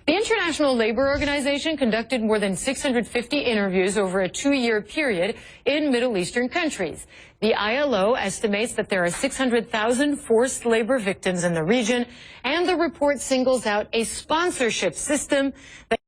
The International Labor Organization conducted more than 650 interviews over a 2-year period in Middle Eastern countries. The ILO estimates that there are 600,000 forced labor victims in the region, and the report singles out a sponsorship system that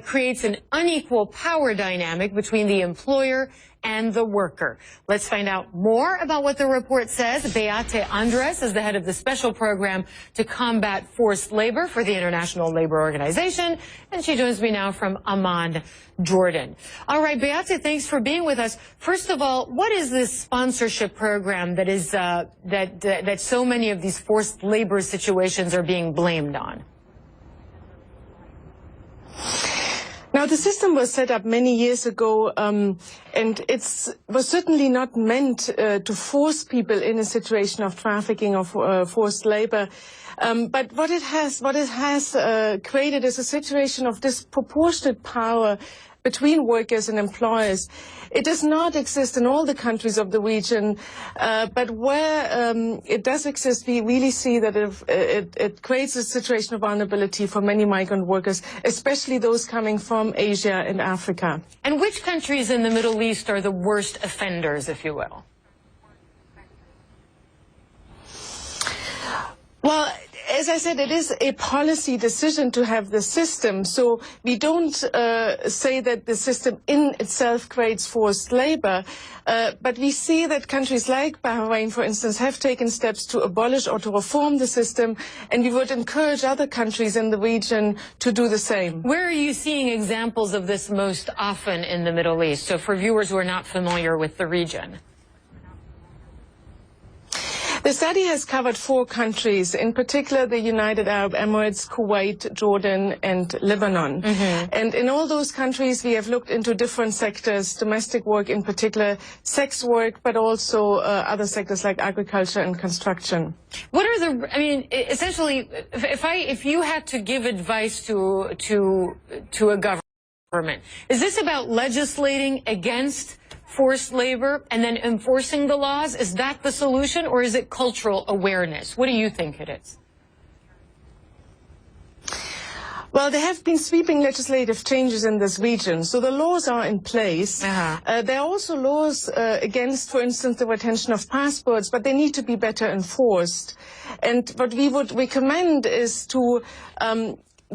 creates an unequal power dynamic between the employer and the worker. Let's find out more about what the report says. Beate Andres is the head of the special program to combat forced labor for the International Labor Organization, and she joins me now from Amman, Jordan. All right, Beate, thanks for being with us. First of all, what is this sponsorship program that is that so many of these forced labor situations are being blamed on? Now, the system was set up many years ago, and it was certainly not meant to force people in a situation of trafficking or forced labor. But what it has created is a situation of disproportionate power between workers and employers. It does not exist in all the countries of the region, but where it does exist, we really see that it creates a situation of vulnerability for many migrant workers, especially those coming from Asia and Africa. And which countries in the Middle East are the worst offenders, if you will? Well, as I said, it is a policy decision to have the system. So we don't say that the system in itself creates forced labor, but we see that countries like Bahrain, for instance, have taken steps to abolish or to reform the system, and we would encourage other countries in the region to do the same. Where are you seeing examples of this most often in the Middle East? So for viewers who are not familiar with the region. The study has covered 4 countries, in particular the United Arab Emirates, Kuwait, Jordan, and Lebanon. And in all those countries, we have looked into different sectors, domestic work in particular, sex work, but also other sectors like agriculture and construction. What are the, I mean, essentially, if you had to give advice to a government, is this about legislating against forced labor and then enforcing the laws? Is that the solution, or is it cultural awareness? What do you think it is? Well, there have been sweeping legislative changes in this region, so the laws are in place. There are also laws against, for instance, the retention of passports, but they need to be better enforced. And what we would recommend is to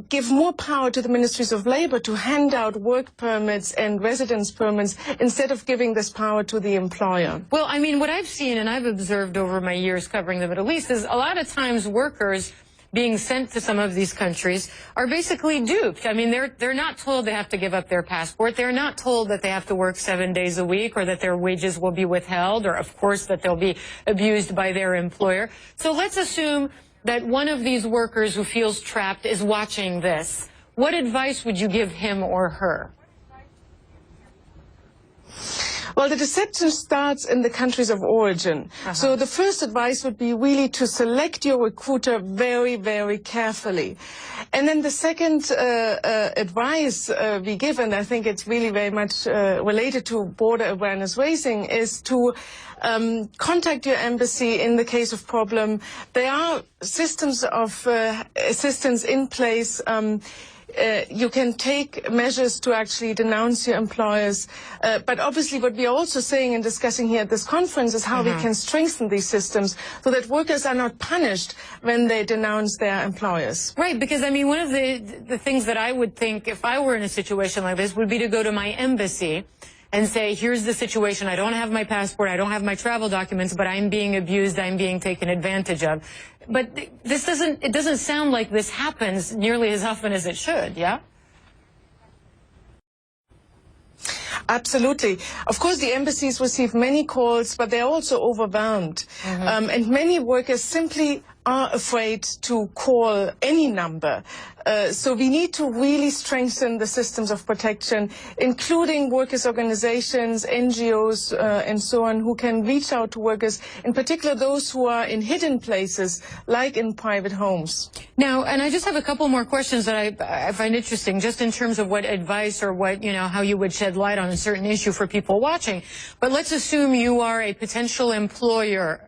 give more power to the ministries of labor to hand out work permits and residence permits instead of giving this power to the employer. Well, I mean, what I've seen and I've observed over my years covering the Middle East is a lot of times workers being sent to some of these countries are basically duped. I mean, they're not told they have to give up their passport. They're not told that they have to work 7 days a week, or that their wages will be withheld, or of course that they'll be abused by their employer. So let's assume that one of these workers who feels trapped is watching this. What advice would you give him or her? Well, the deception starts in the countries of origin. So the first advice would be really to select your recruiter very, very carefully. And then the second advice we give, and I think it's really very much related to border awareness raising, is to contact your embassy in the case of problem. There are systems of assistance in place. You can take measures to actually denounce your employers. But obviously what we are also saying and discussing here at this conference is how we can strengthen these systems so that workers are not punished when they denounce their employers. Right, because I mean, one of the things that I would think if I were in a situation like this would be to go to my embassy and say, here's the situation, I don't have my passport, I don't have my travel documents, but I'm being abused, I'm being taken advantage of. But this it doesn't sound like this happens nearly as often as it should, yeah? Absolutely. Of course, the embassies receive many calls, but they're also overwhelmed. And many workers simply are afraid to call any number. So we need to really strengthen the systems of protection, including workers' organizations, NGOs, and so on, who can reach out to workers, in particular those who are in hidden places, like in private homes. Now, and I just have a couple more questions that I find interesting, just in terms of what advice or what, how you would shed light on a certain issue for people watching. But let's assume you are a potential employer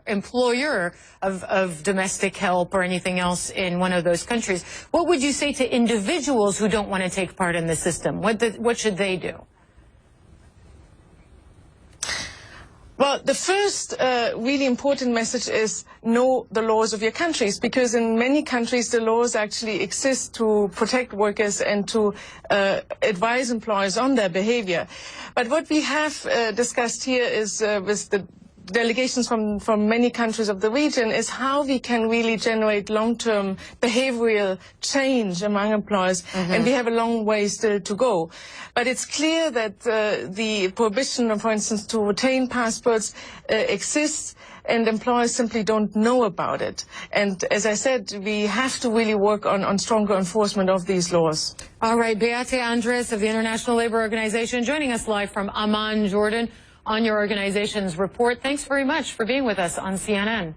of domestic basic help or anything else in one of those countries. What would you say to individuals who don't want to take part in the system? What should they do? Well, the first really important message is know the laws of your countries, because in many countries the laws actually exist to protect workers and to advise employers on their behavior. But what we have discussed here is with the delegations from many countries of the region is how we can really generate long-term behavioral change among employers, and we have a long way still to go. But it's clear that the prohibition, for instance, to retain passports exists, and employers simply don't know about it. And as I said, we have to really work on stronger enforcement of these laws. All right, Beate Andres of the International Labor Organization joining us live from Amman, Jordan, on your organization's report. Thanks very much for being with us on CNN.